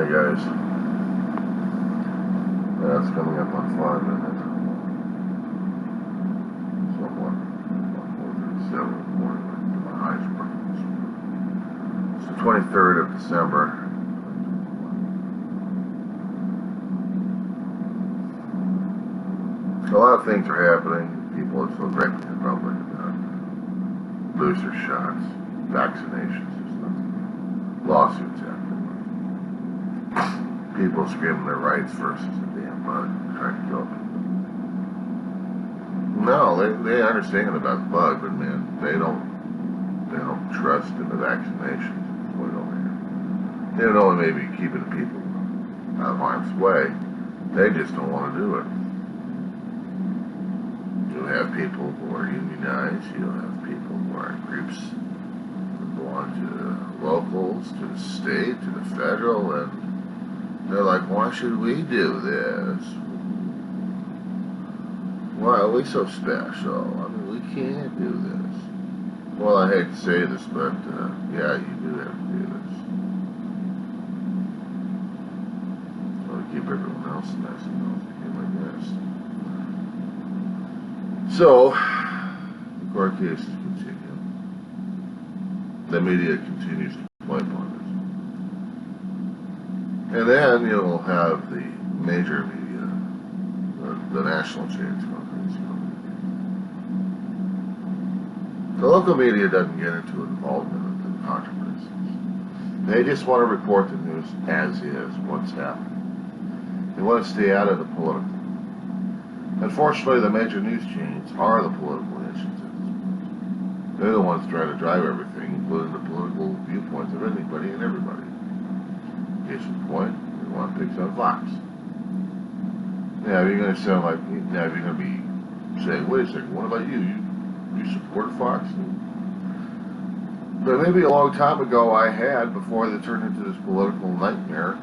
Alright guys, that's coming up on 5 minutes. Somewhat. 4:37 in the morning to my eyes breakfast. It's the 23rd of December. A lot of things are happening. People are so great in public about booster shots, vaccinations and stuff. Lawsuits happening. People screaming their rights versus the damn bug trying to kill people. No, they understand about the bug, but man, they don't trust in the vaccinations. Point over here. They don't only maybe keeping people out of harm's way. They just don't want to do it. You'll have people who are unionized. You'll have people who are in groups who belong to the locals, to the state, to the federal, and they're like, why should we do this? Why are we so special? I mean, we can't do this. Well, I hate to say this, but yeah, you do have to do this. So to keep everyone else nice and healthy, like this. So, the court cases continue. The media continues to play upon this. And then you'll have the major media, the national chains companies. The local media doesn't get into involvement in the controversies. They just want to report the news as is, what's happening. They want to stay out of the political. Unfortunately, the major news chains are the political engines at this point. They're the ones trying to drive everything, including the political viewpoints of anybody and everybody. Case in point, we want to pick on Fox. Now, you're going to sound like, now you're going to be saying, wait a second, what about you? You support Fox? But maybe a long time ago I had, before they turned into this political nightmare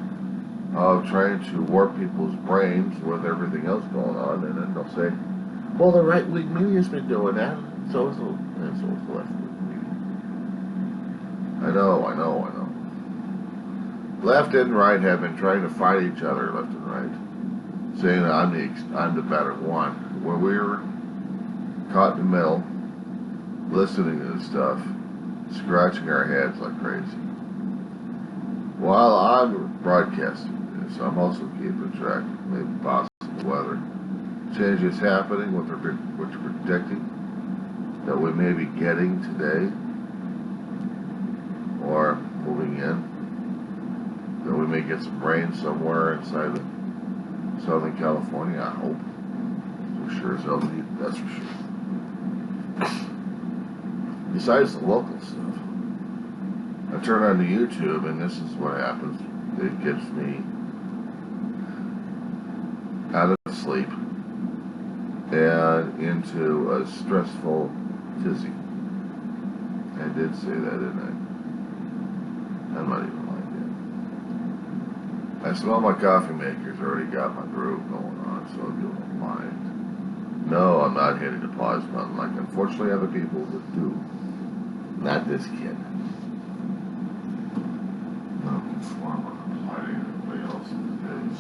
of trying to warp people's brains with everything else going on, and then they'll say, well, the right-wing media's been doing that, and so is the left-wing media. I know. Left and right have been trying to fight each other, left and right, saying that I'm the better one. When we were caught in the middle, listening to this stuff, scratching our heads like crazy. While I'm broadcasting this, I'm also keeping track of maybe possible weather changes happening, what they're predicting, that we may be getting today, or moving in, that we may get some rain somewhere inside of Southern California, I hope. For sure as hell, that's for sure. Besides the local stuff, I turn on the YouTube, and this is what happens. It gets me out of sleep and into a stressful tizzy. I did say that, didn't I? I'm not even like that. I smell my coffee maker's already got my groove going on, so if you don't mind. No, I'm not hitting the pause button like unfortunately other people would do. Not this kid. No conform or comply to anybody else these days.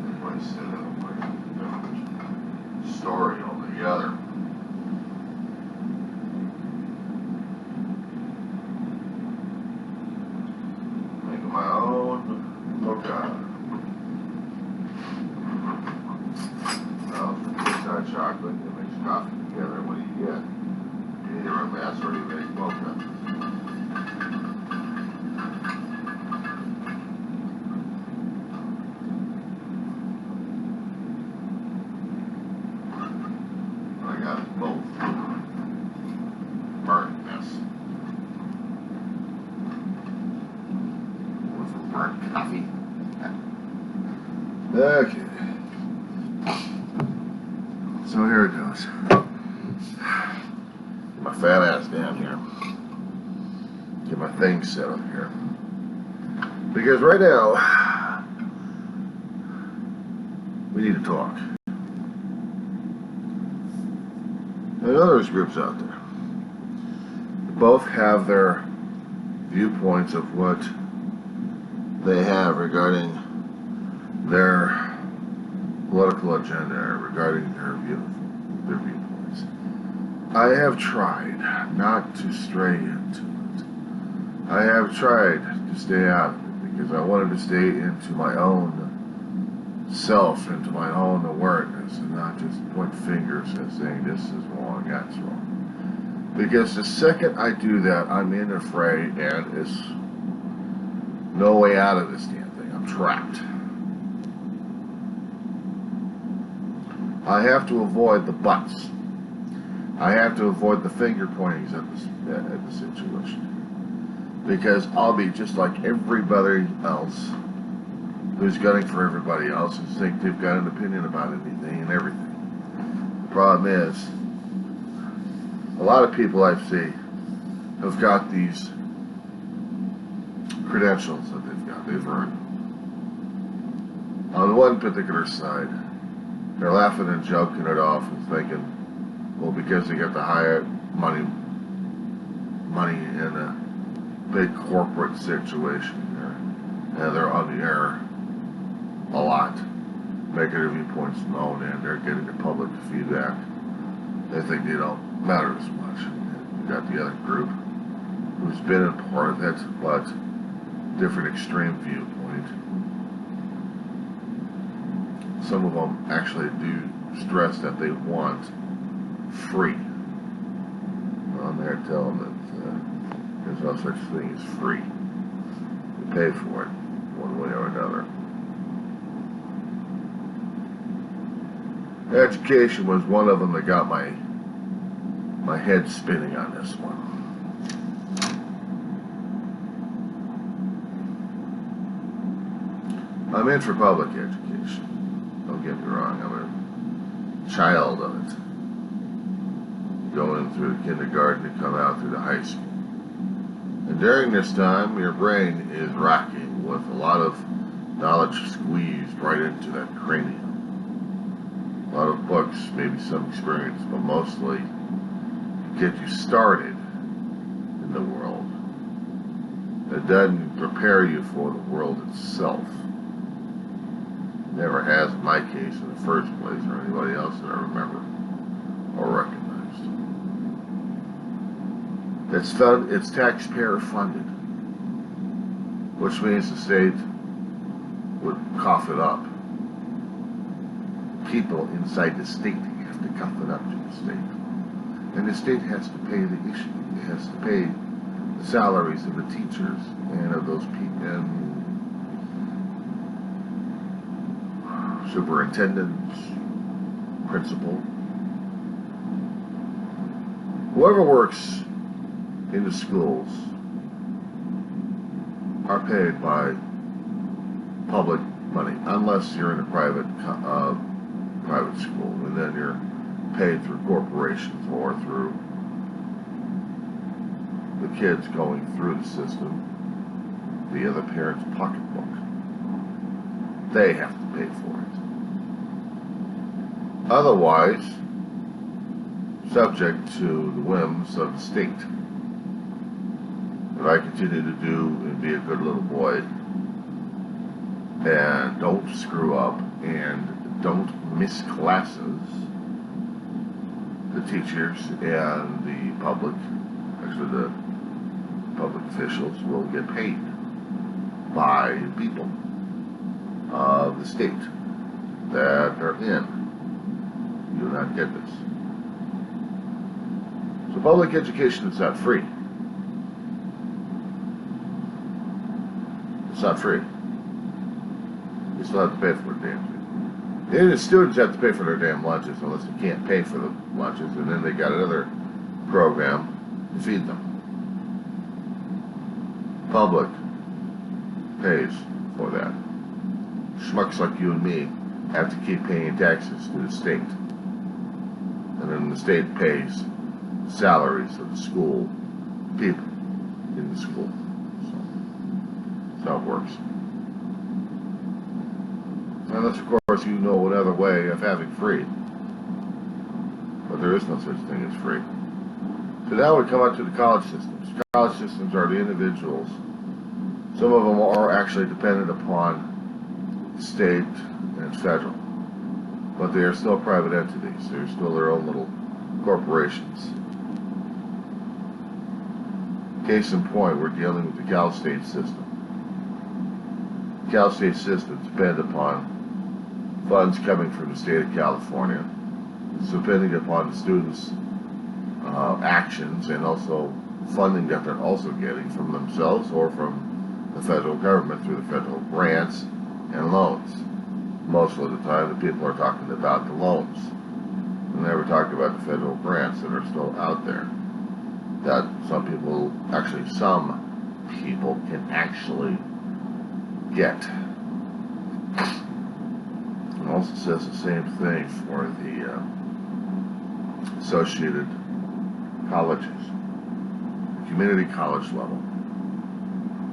Anybody said that on my story altogether. Making my own mocha. Chocolate that makes coffee together. What do you get? You either a mess or you make mocha. What I got is both. Burnt mess. One for burnt coffee. Okay. So here it goes. Get my fat ass down here. Get my things set up here. Because right now, we need to talk. I know there's groups out there. both have their viewpoints of what they have regarding their political agenda, regarding their viewpoints. I have tried not to stray into it. I have tried to stay out of it because I wanted to stay into my own self, into my own awareness, and not just point fingers and saying this is wrong, that's wrong. Because the second I do that, I'm in a fray, and it's no way out of this damn thing. I'm trapped. I have to avoid the buts. I have to avoid the finger pointings at the situation. Because I'll be just like everybody else who's gunning for everybody else and think they've got an opinion about anything and everything. The problem is, a lot of people I see have got these credentials that they've earned. On one particular side, they're laughing and joking it off and thinking, well, because they got the higher money in a big corporate situation there, and they're on the air a lot, making their viewpoints known, and they're getting the public feedback. They think they don't matter as much. You got the other group who's been in part that's what different extreme viewpoint. Some of them actually do stress that they want free. On there, tell them that there's no such thing as free. You pay for it one way or another. Education was one of them that got my head spinning on this one. I'm in for public education. Don't get me wrong, I'm a child of it. Going through the kindergarten and come out through the high school. And during this time, your brain is rocking with a lot of knowledge squeezed right into that cranium. A lot of books, maybe some experience, but mostly get you started in the world. It doesn't prepare you for the world itself. Never has in my case in the first place, or anybody else that I remember or recognized. It's taxpayer funded, which means the state would cough it up. People inside the state have to cough it up to the state. And the state has to pay the issue. It has to pay the salaries of the teachers and of those people, and superintendents, principal. Whoever works in the schools are paid by public money, unless you're in a private school, and then you're paid through corporations or through the kids going through the system via the parent's pocketbook. They have to pay for it. Otherwise, subject to the whims of the state. If I continue to do and be a good little boy and don't screw up and don't miss classes, the teachers and the public, actually the public officials, will get paid by people of the state that are in. You do not get this. So public education is not free. It's not free. You still have to pay for the damn thing. Even the students have to pay for their damn lunches unless they can't pay for the lunches, and then they got another program to feed them. Public pays for that. Schmucks like you and me have to keep paying taxes to the state. And then the state pays salaries of the school people in the school. So that's how it works. Unless, of course, you know another way of having free. But there is no such thing as free. So now we come out to the college systems. College systems are the individuals. Some of them are actually dependent upon state and federal, but they are still private entities. They're still their own little corporations. Case in point, we're dealing with the Cal State system. Cal State system depends upon funds coming from the state of California. It's depending upon the students' actions and also funding that they're also getting from themselves or from the federal government through the federal grants and loans. Most of the time, the people are talking about the loans. They never talk about the federal grants that are still out there. That some people can actually get. It also says the same thing for the associated colleges, community college level.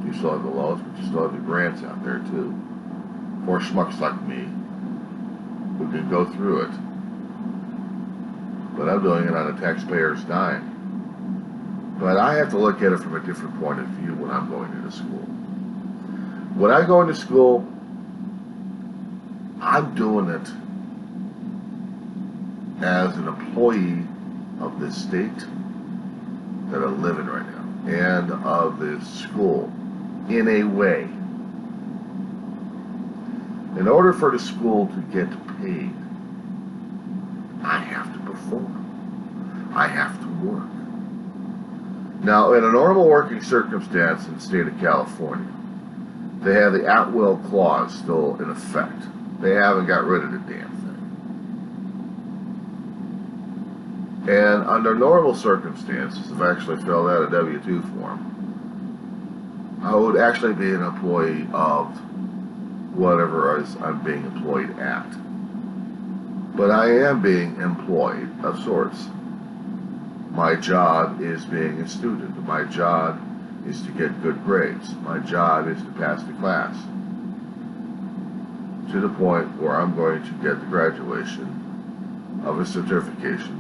You still have the loans, but you still have the grants out there too. For schmucks like me, who can go through it. But I'm doing it on a taxpayer's dime. But I have to look at it from a different point of view when I'm going into school. When I go into school, I'm doing it as an employee of this state that I live in right now, and of this school, in a way. In order for the school to get paid, I have to perform. I have to work. Now, in a normal working circumstance in the state of California, they have the at-will clause still in effect. They haven't got rid of the damn thing. And under normal circumstances, if I actually filled out a W-2 form, I would actually be an employee of whatever I'm being employed at. But I am being employed of sorts. My job is being a student. My job is to get good grades. My job is to pass the class to the point where I'm going to get the graduation of a certification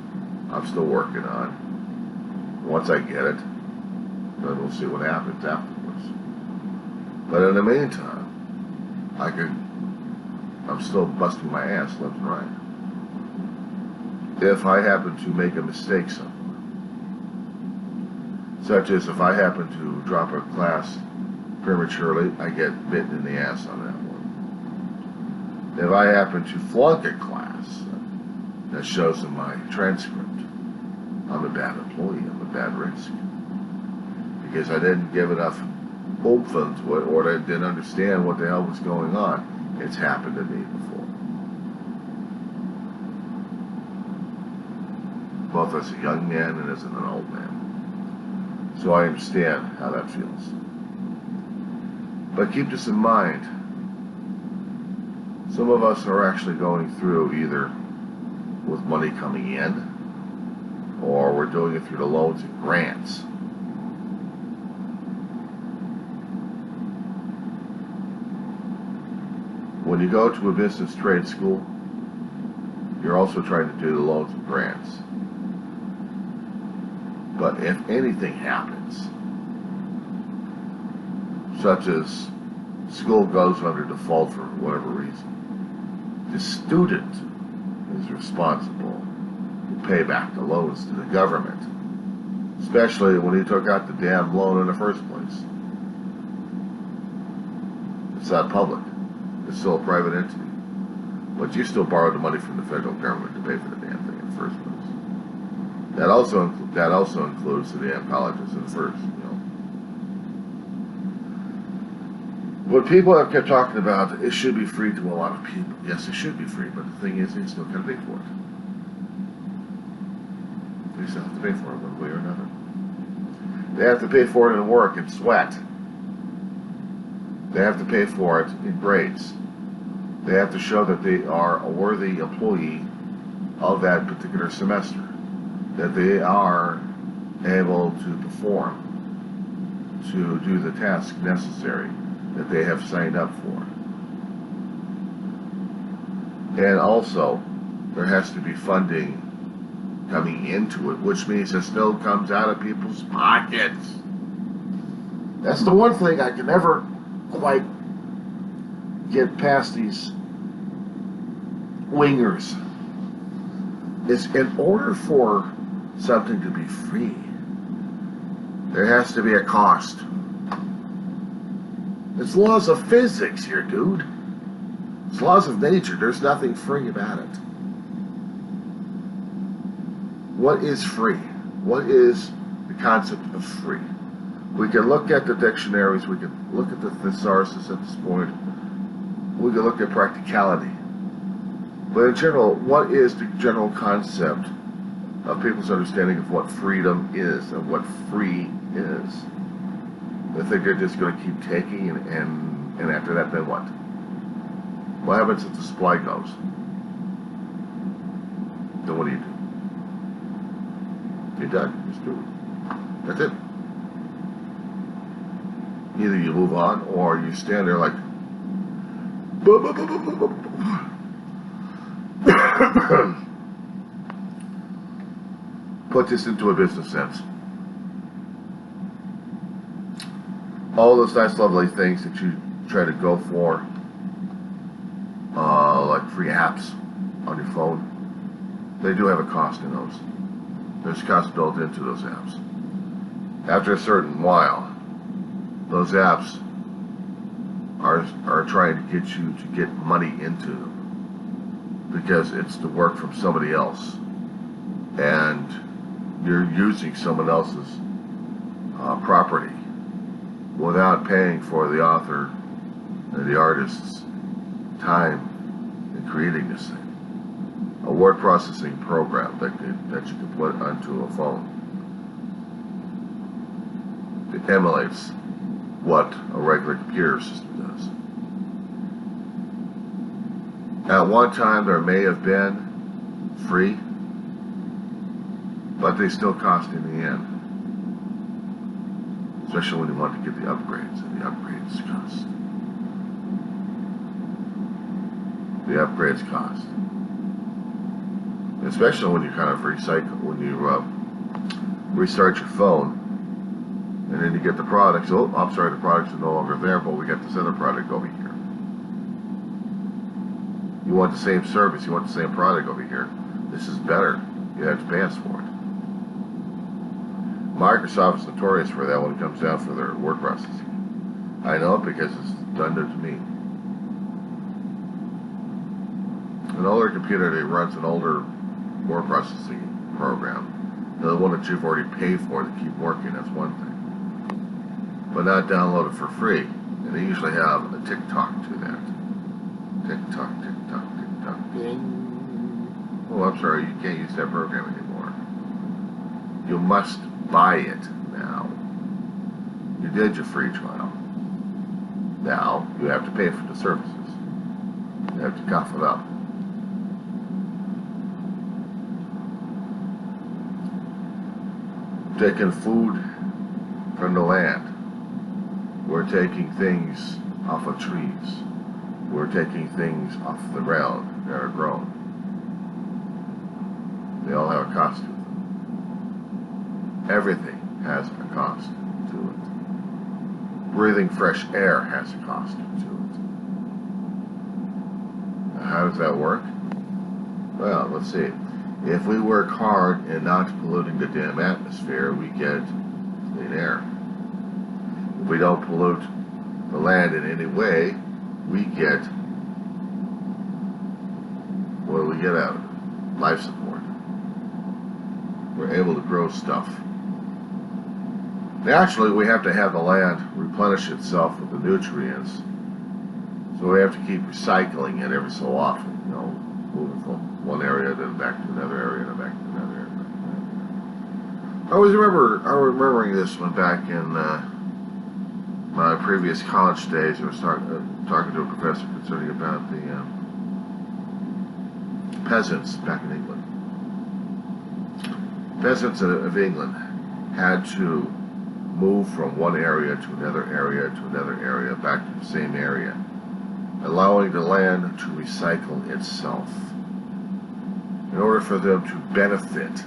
I'm still working on. Once I get it, then we'll see what happens afterwards. But in the meantime, I'm still busting my ass left and right. If I happen to make a mistake somewhere, such as if I happen to drop a class prematurely, I get bitten in the ass on that one. If I happen to flunk a class that shows in my transcript, I'm a bad employee, I'm a bad risk. Because I didn't give enough oomph into it, or I didn't understand what the hell was going on. It's happened to me before. Both as a young man and as an old man. So I understand how that feels. But keep this in mind. Some of us are actually going through either with money coming in, or we're doing it through the loans and grants. When you go to a business trade school, you're also trying to do the loans and grants. But if anything happens, such as school goes under default for whatever reason, the student is responsible to pay back the loans to the government, especially when he took out the damn loan in the first place. It's not public. It's still a private entity. But you still borrowed the money from the federal government to pay for the damn thing in the first place. That also includes the damn colleges in the first, What people have kept talking about, it should be free to a lot of people. Yes, it should be free, but the thing is, they still got to pay for it. They still have to pay for it one way or another. They have to pay for it in work and sweat. They have to pay for it in grades. They have to show that they are a worthy employee of that particular semester, that they are able to perform, to do the task necessary that they have signed up for. And also, there has to be funding coming into it, which means it still comes out of people's pockets. That's the one thing I can never quite get past these wingers, is in order for something to be free, there has to be a cost. It's laws of physics here, dude. It's laws of nature. There's nothing free about it. What is free? What is the concept of free? We can look at the dictionaries, we can look at the thesauruses at this point, we can look at practicality. But in general, what is the general concept of people's understanding of what freedom is and what free is? They think they're just going to keep taking, and after that, then what? What happens if the supply goes? Then what do? You're done. Just do it. That's it. Either you move on or you stand there like, put this into a business sense. All those nice, lovely things that you try to go for, like free apps on your phone, they do have a cost in those. There's cost built into those apps. After a certain while, those apps are trying to get you to get money into them because it's the work from somebody else, and you're using someone else's property without paying for the author and the artist's time in creating this thing. A word processing program that you can put onto a phone. It emulates what a regular computer system does. At one time, there may have been free, but they still cost in the end. Especially when you want to get the upgrades, and the upgrades cost. The upgrades cost. Especially when you kind of recycle, when you restart your phone, and then you get the products. Oh, I'm sorry, the products are no longer there, but we got this other product over here. You want the same service, you want the same product over here. This is better. You have to pay us for it. Microsoft is notorious for that when it comes down for their word processing. I know it because it's done to me. An older computer that runs an older word processing program, the one that you've already paid for to keep working, that's one thing. But not download it for free. And they usually have a tick-tock to that. Tick-tock, tick-tock, tick-tock. Ding. Oh, I'm sorry, you can't use that program anymore. You must buy it now. You did your free trial. Now, you have to pay for the services. You have to cough it up. Taking food from the land. We're taking things off of trees. We're taking things off the ground that are grown. They all have a cost to them. Everything has a cost to it. Breathing fresh air has a cost to it. Now, how does that work? Well, let's see. If we work hard in not polluting the damn atmosphere, we get clean air. If we don't pollute the land in any way, we get, what do we get out of it? Life support. We're able to grow stuff. Naturally, we have to have the land replenish itself with the nutrients, so we have to keep recycling it every so often, you know, moving from one area then back to another area, then back to another area. I'm remembering this one back in my previous college days. I was talking to a professor concerning about the peasants back in England. Peasants of England had to move from one area to another area to another area, back to the same area, allowing the land to recycle itself in order for them to benefit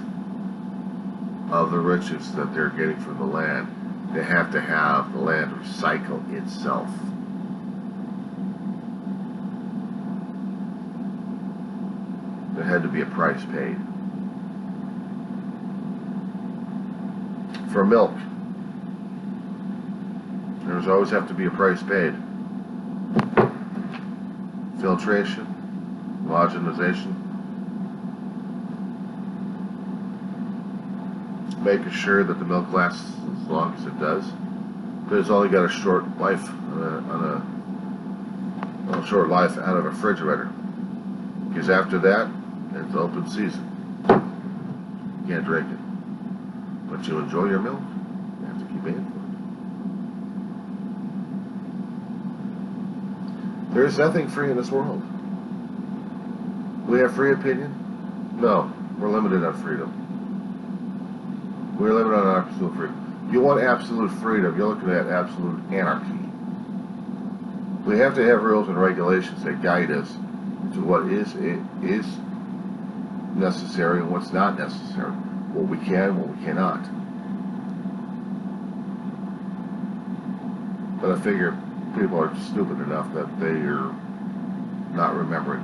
of the riches that they're getting from the land, they have to have the land recycle itself. There had to be a price paid. For milk, there's always have to be a price paid. Filtration, homogenization, making sure that the milk lasts as long as it does. But it's only got a short life short life out of a refrigerator. Because after that, it's open season. You can't drink it. But you enjoy your milk, you have to keep paying for it. There is nothing free in this world. We have free opinion? No. We're limited on freedom. We're limited on absolute freedom. If you want absolute freedom, you're looking at absolute anarchy. We have to have rules and regulations that guide us to what is necessary and what's not necessary. What we can, what we cannot. But I figure people are stupid enough that they are not remembering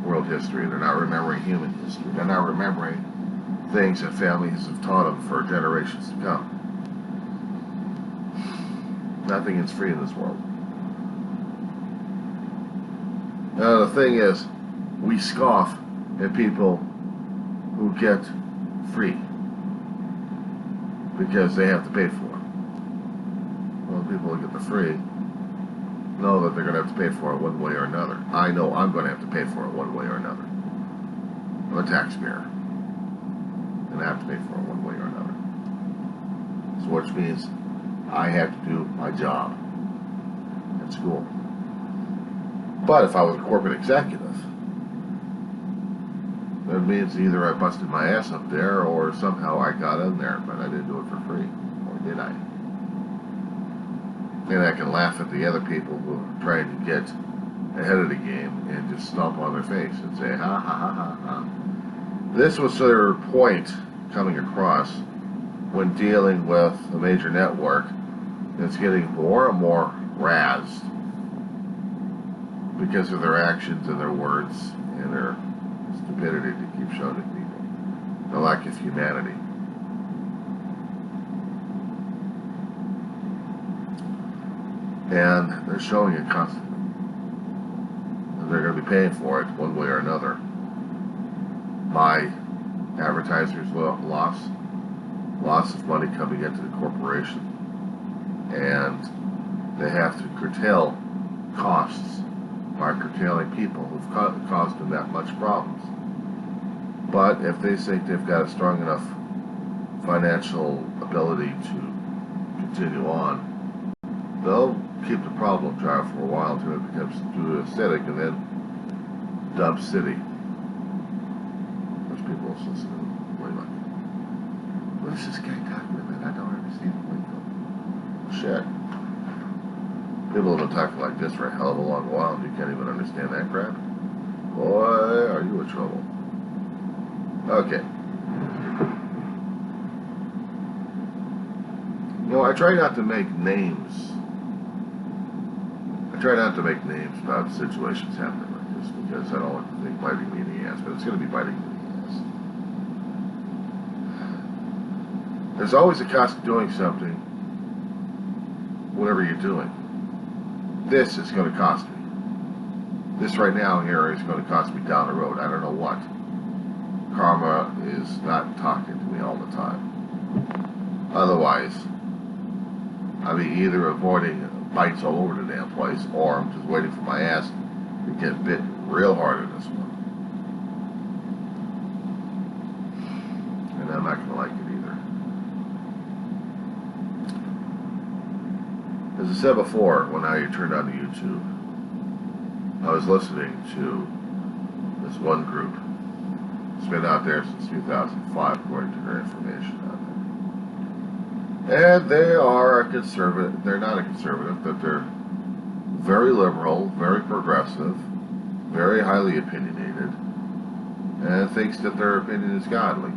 world history. They're not remembering human history. They're not remembering things that families have taught them for generations to come. Nothing is free in this world. Now the thing is, we scoff at people who get free because they have to pay for it. Well, people who get the free know that they're going to have to pay for it one way or another. I know I'm going to have to pay for it one way or another. I'm a taxpayer, and I have to pay for it one way or another. So which means I have to do my job at school. But if I was a corporate executive, that means either I busted my ass up there or somehow I got in there, but I didn't do it for free. Or did I? And I can laugh at the other people who are trying to get ahead of the game and just stomp on their face and say, ha ha ha ha ha. This was their point coming across when dealing with a major network that's getting more and more razzed because of their actions and their words and their stupidity to keep showing to people. The lack of humanity. And they're showing it constantly. And they're going to be paying for it one way or another. By advertisers' loss of money coming into the corporation. And they have to curtail costs by curtailing people who've caused them that much problems. But if they think they've got a strong enough financial ability to continue on, they'll keep the problem dry for a while until it becomes too acidic and then dump city. Which people will listen to way like, what is this guy talking about? I don't understand the lingo. Shit. People have been talking like this for a hell of a long while and you can't even understand that crap? Boy, are you in trouble. Okay. You know, I try not to make names. I try not to make names about situations happening like this because I don't want to think biting me in the ass, but it's going to be biting me in the ass. There's always a cost of doing something, whatever you're doing. This is going to cost me. This right now here is going to cost me down the road. I don't know what. Karma is not talking to me all the time. Otherwise, I'll be either avoiding bites all over the damn place, or I'm just waiting for my ass to get bit real hard in this one. And I'm not going to like it either. As I said before, when I turned on to YouTube, I was listening to this one group. It's been out there since 2005, according to their information out there. And they are a conservative. They're not a conservative, but they're very liberal, very progressive, very highly opinionated, and thinks that their opinion is godly.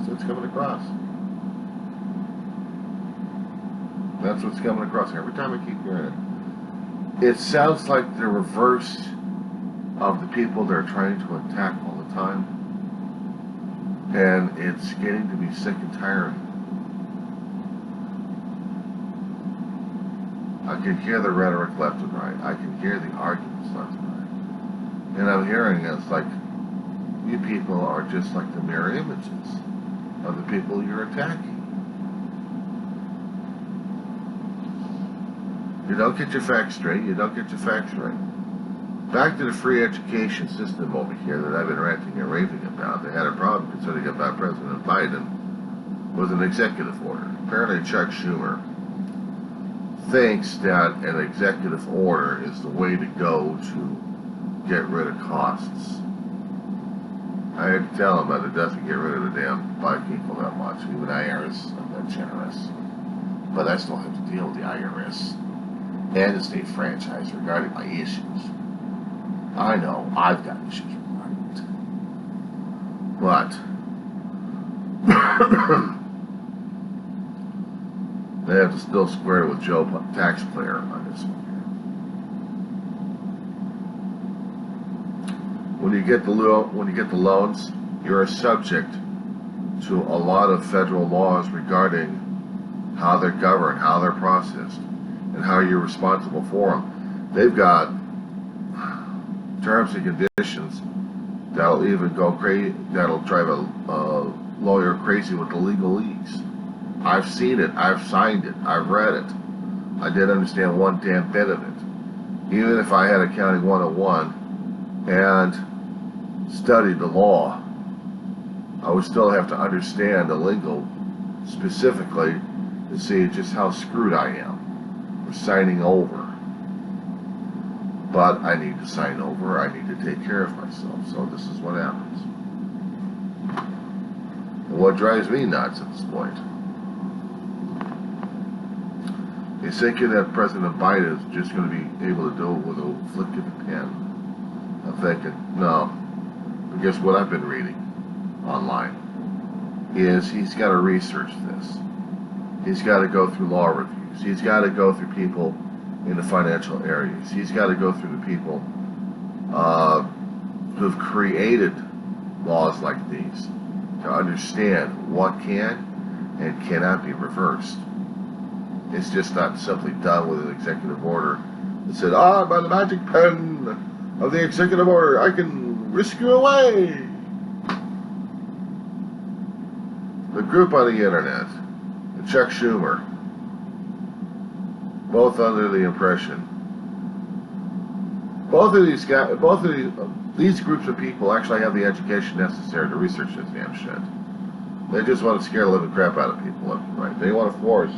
That's what's coming across. That's what's coming across. Every time I keep hearing it, it sounds like the reverse of the people they're trying to attack all the time. And it's getting to be sick and tiring. I can hear the rhetoric left and right. I can hear the arguments left and right. And I'm hearing it's like, you people are just like the mirror images of the people you're attacking. You don't get your facts straight, you don't get your facts right. Back to the free education system over here that I've been ranting and raving about. They had a problem considering about President Biden with an executive order. Apparently Chuck Schumer thinks that an executive order is the way to go to get rid of costs. I had to tell him that it doesn't get rid of the damn black people that much. Even IRS, I'm that generous. But I still have to deal with the IRS and the state franchise regarding my issues. I know I've got issues regarding it. But they have to still square with Joe Taxpayer on this one. When you get the loans, you're subject to a lot of federal laws regarding how they're governed, how they're processed, and how you're responsible for them. They've got terms and conditions that'll even go crazy, that'll drive a lawyer crazy with the legalese. I've seen it, I've signed it, I've read it. I didn't understand one damn bit of it. Even if I had Accounting 101 and studied the law, I would still have to understand the lingo specifically to see just how screwed I am for signing over. But I need to sign over, I need to take care of myself, so this is what happens. And what drives me nuts at this point is thinking that President Biden is just going to be able to do it with a flick of the pen. I'm thinking, no. But guess what I've been reading online is he's got to research this. He's got to go through law reviews. He's got to go through people in the financial areas. He's got to go through the people who have created laws like these to understand what can and cannot be reversed. It's just not simply done with an executive order that said, by the magic pen of the executive order, I can whisk you away. The group on the internet, and Chuck Schumer, both under the impression, these groups of people actually have the education necessary to research this damn shit. They just want to scare the living crap out of people left and right. They want to force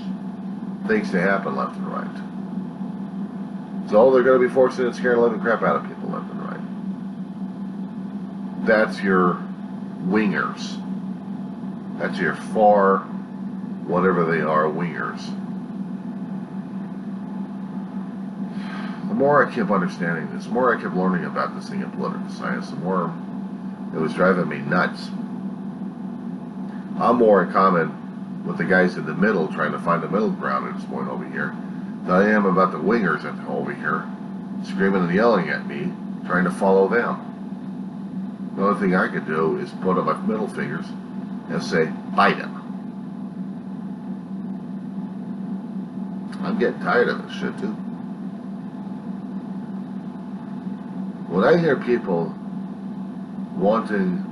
things to happen left and right. So they're going to be forcing and scaring the living crap out of people left and right. That's your wingers. That's your far, whatever they are, wingers. The more I kept understanding this, the more I kept learning about this thing in political science, the more it was driving me nuts. I'm more in common with the guys in the middle trying to find the middle ground at this point over here than I am about the wingers over here screaming and yelling at me, trying to follow them. The only thing I could do is put up my middle fingers and say, Biden. I'm getting tired of this shit too. When I hear people wanting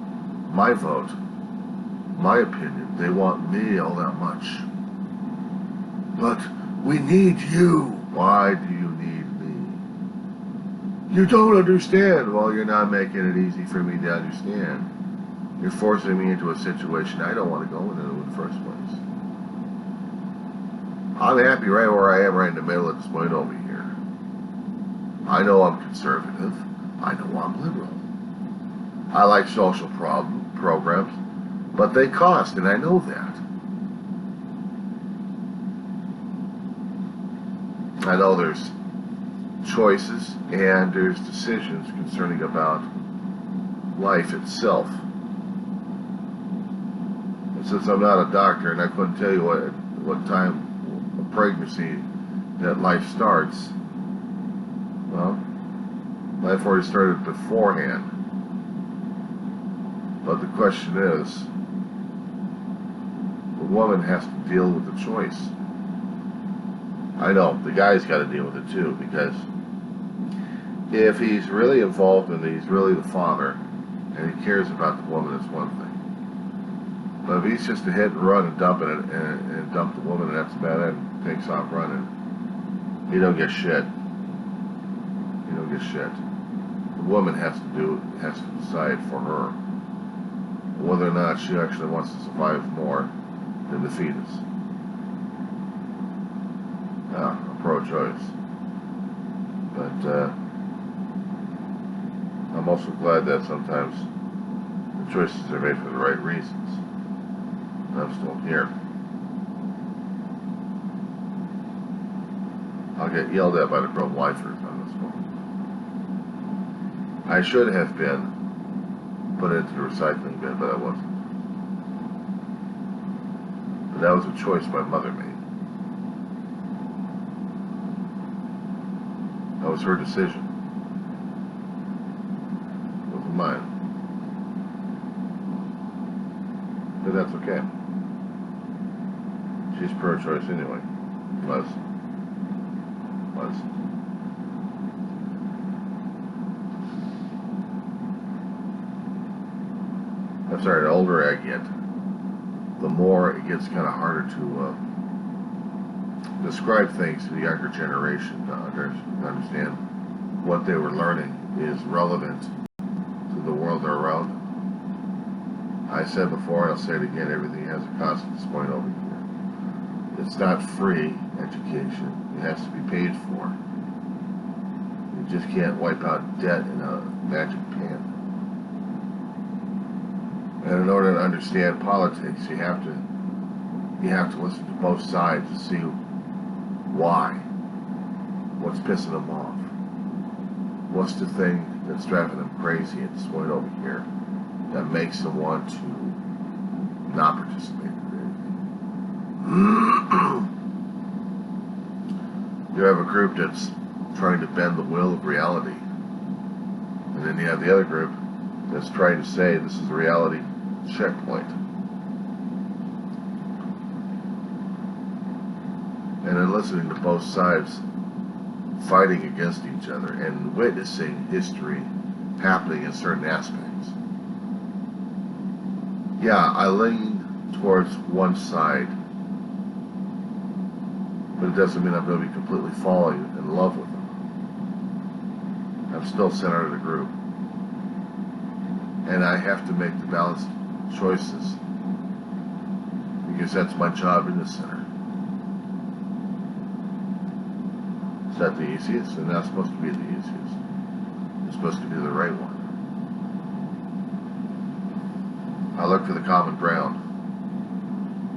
my vote, my opinion, they want me all that much. But we need you. Why do you need me? You don't understand. Well, you're not making it easy for me to understand. You're forcing me into a situation I don't want to go into in the first place. I'm happy right where I am right in the middle at this point over here. I know I'm conservative. I know I'm liberal. I like social programs, but they cost, and I know that. I know there's choices and there's decisions concerning about life itself. And since I'm not a doctor and I couldn't tell you what time of pregnancy that life starts, well, life already started beforehand. But the question is, the woman has to deal with the choice. I know, the guy's got to deal with it too, because if he's really involved and he's really the father, and he cares about the woman, it's one thing. But if he's just a hit and run and dump it and dump the woman and that's about it and takes off running, he don't get shit. He don't get shit. The woman has to decide for her whether or not she actually wants to survive more than the fetus. I'm pro-choice. But I'm also glad that sometimes the choices are made for the right reasons. And I'm still here. I'll get yelled at by the pro-lifers on this one. I should have been put into the recycling bin, but I wasn't. But that was a choice my mother made. That was her decision. It wasn't mine. But that's okay. She's pro-choice anyway. Was. I'm sorry, the older I get, the more it gets kind of harder to describe things to the younger generation to understand what they were learning is relevant to the world around them. I said before, and I'll say it again, everything has a cost at this point over here. It's not free education. It has to be paid for. You just can't wipe out debt in a magic pan. And in order to understand politics, you have to listen to both sides to see why. What's pissing them off? What's the thing that's driving them crazy at this point over here that makes them want to not participate in anything? You have a group that's trying to bend the will of reality. And then you have the other group that's trying to say this is a reality checkpoint. And then listening to both sides fighting against each other and witnessing history happening in certain aspects. Yeah, I lean towards one side, but it doesn't mean I'm going to be completely falling in love with them. I'm still center of the group. And I have to make the balanced choices because that's my job in the center. It's not the easiest, and not supposed to be the easiest. It's supposed to be the right one. I look for the common ground.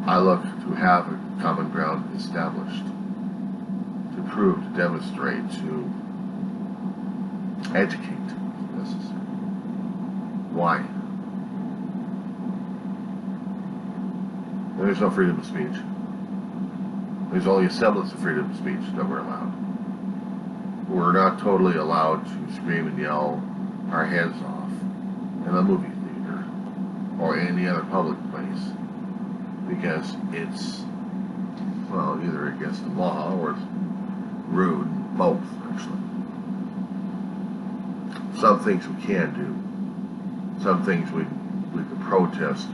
I look to have a common ground established, to prove, to demonstrate, to educate if necessary. Why? There's no freedom of speech. There's only a semblance of freedom of speech that we're allowed. We're not totally allowed to scream and yell our heads off in a movie theater or any other public place because it's, well, either against the law or it's rude, both, actually. Some things we can do. Some things we can protest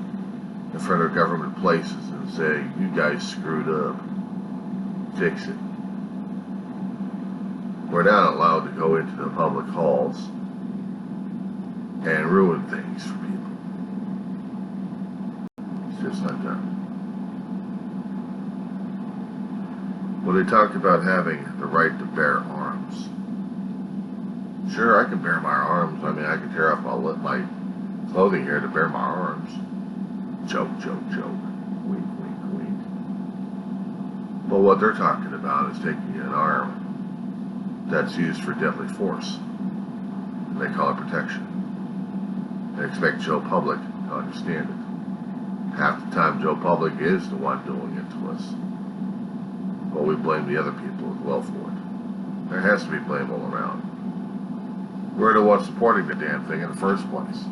in front of government places and say, you guys screwed up. Fix it. We're not allowed to go into the public halls and ruin things for people. It's just not done. Well, they talked about having the right to bear arms. Sure, I can bear my arms. I mean, I can tear off my clothing here to bear my arms. Joke, joke, joke. Wink, wink, wink. But what they're talking about is taking an arm that's used for deadly force. And they call it protection. They expect Joe Public to understand it. Half the time Joe Public is the one doing it to us. But we blame the other people as well for it. There has to be blame all around. We're the ones supporting the damn thing in the first place.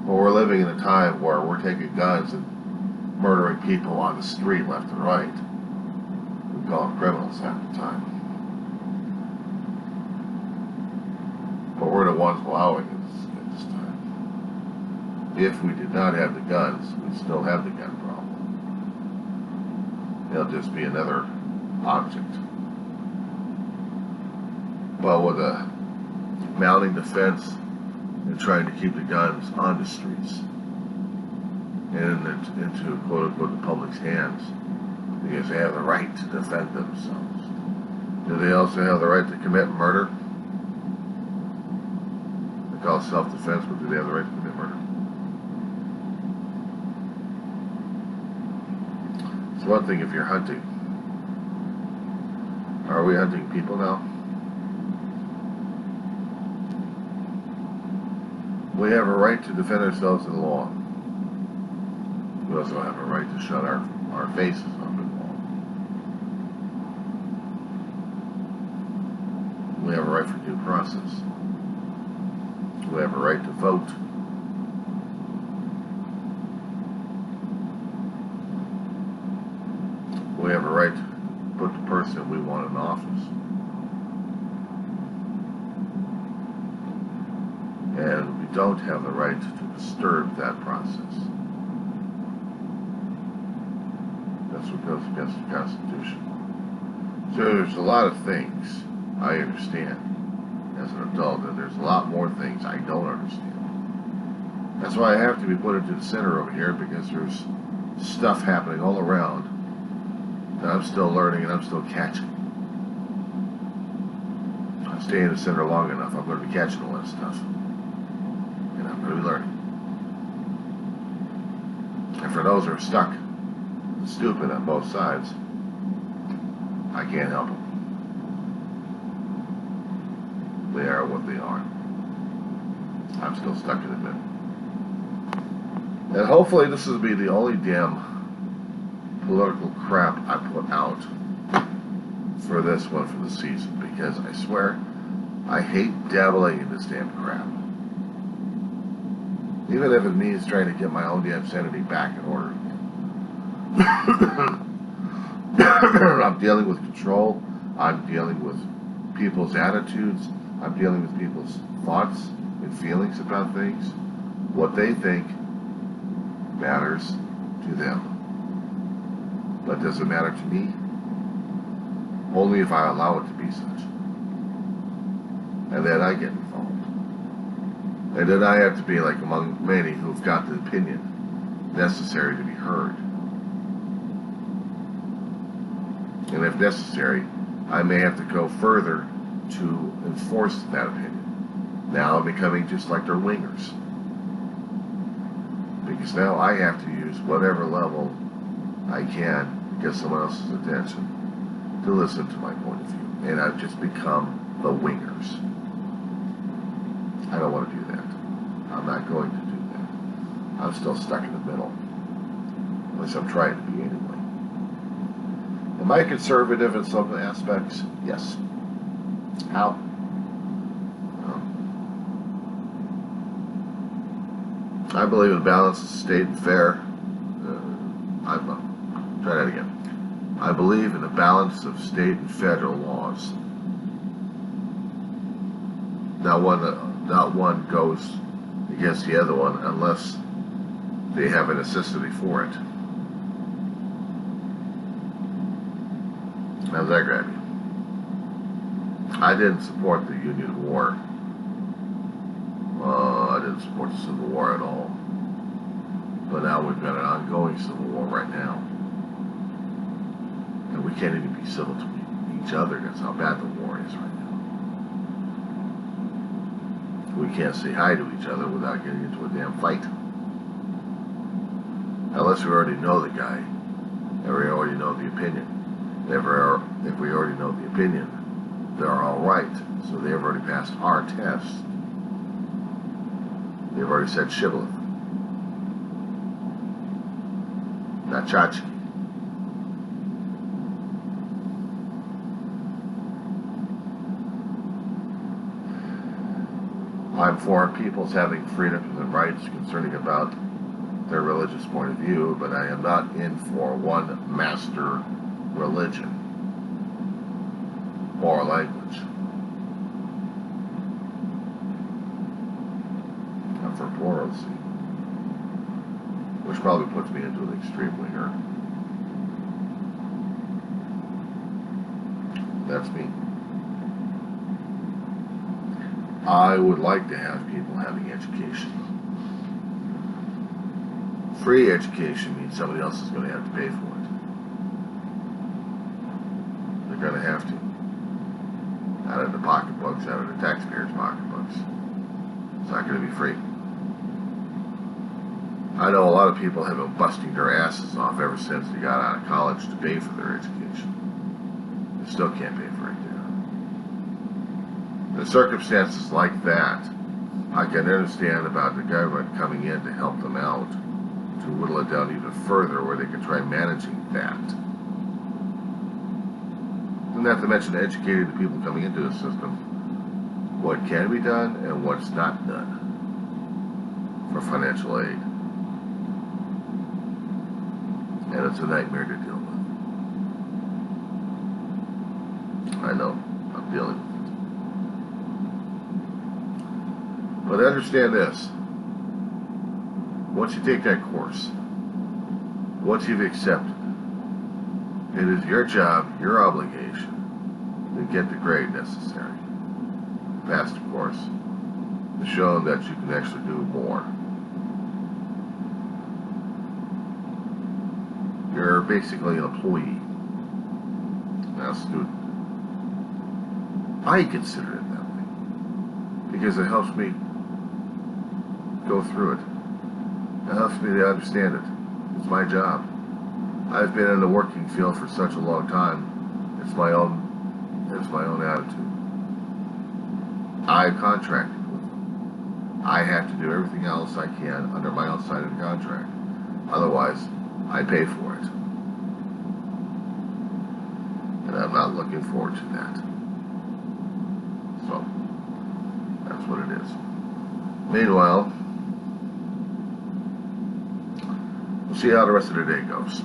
But we're living in a time where we're taking guns and murdering people on the street left and right. We call them criminals half the time. But we're the ones allowing it at this time. If we did not have the guns, we'd still have the gun problem. It'll just be another object. But with a mounting defense and trying to keep the guns on the streets and into quote-unquote the public's hands because they have the right to defend themselves. Do they also have the right to commit murder? They call it self-defense, but do they have the right to commit murder? It's one thing if you're hunting. Are we hunting people now? We have a right to defend ourselves in law. We also have a right to shut our faces up in law. We have a right for due process. We have a right to vote. We have a right to put the person we want in office. And we don't have the right to disturb that process. That's what goes against the Constitution. So there's a lot of things I understand as an adult, and there's a lot more things I don't understand. That's why I have to be put into the center over here, because there's stuff happening all around that I'm still learning and I'm still catching. If I stay in the center long enough, I'm going to be catching all that stuff. And I'm going to be learning. And for those who are stuck and stupid on both sides, I can't help them. They are what they are. I'm still stuck in the middle. And hopefully this will be the only damn political crap I put out for this one for the season, because I swear I hate dabbling in this damn crap. Even if it means trying to get my own damn sanity back in order again. I'm dealing with control. I'm dealing with people's attitudes. I'm dealing with people's thoughts and feelings about things. What they think matters to them. But does it matter to me? Only if I allow it to be such. And then I get involved. And then I have to be like among many who've got the opinion necessary to be heard. And if necessary, I may have to go further to enforce that opinion. Now I'm becoming just like their wingers. Because now I have to use whatever level I can to get someone else's attention to listen to my point of view. And I've just become the wingers. I don't want to do that. I'm not going to do that. I'm still stuck in the middle. At least I'm trying to be anyway. Am I conservative in some aspects? Yes. How? I believe in balance of state and fair. Try that again. I believe in the balance of state and federal laws. Not one goes against the other one unless they have a necessity for it. How's that grab you? I didn't support the Union War. I didn't support the Civil War at all. But now we've got an ongoing Civil War right now. And we can't even be civil to each other. That's how bad the war is right now. We can't say hi to each other without getting into a damn fight. Unless we already know the guy. And we already know the opinion. If we already know the opinion, they're all right. So they've already passed our test. They've already said shibboleth. not tchotchke. I'm for people's having freedoms and rights concerning about their religious point of view, but I am not in for one master religion or language. I'm for plurality, which probably puts me into an extreme winger. That's me. I would like to have people having education. Free education means somebody else is going to have to pay for it. They're going to have to. Out of the pocketbooks, out of the taxpayers' pocketbooks. It's not going to be free. I know a lot of people have been busting their asses off ever since they got out of college to pay for their education. They still can't pay for it now. In circumstances like that, I can understand about the government coming in to help them out, to whittle it down even further where they can try managing that. And not to mention educating the people coming into the system what can be done and what's not done for financial aid. And it's a nightmare to deal with. I know, I'm dealing with it. But understand this. Once you take that course, once you've accepted, it is your job, your obligation, to get the grade necessary. Pass the course. To show them that you can actually do more. You're basically an employee, not a student. I consider it that way because it helps me go through it. It helps me to understand it. It's my job. I've been in the working field for such a long time. It's my own attitude. I contracted with them. I have to do everything else I can under my own side of the contract. Otherwise, I pay for it. And I'm not looking forward to that. So, that's what it is. Meanwhile, we'll see how the rest of the day goes.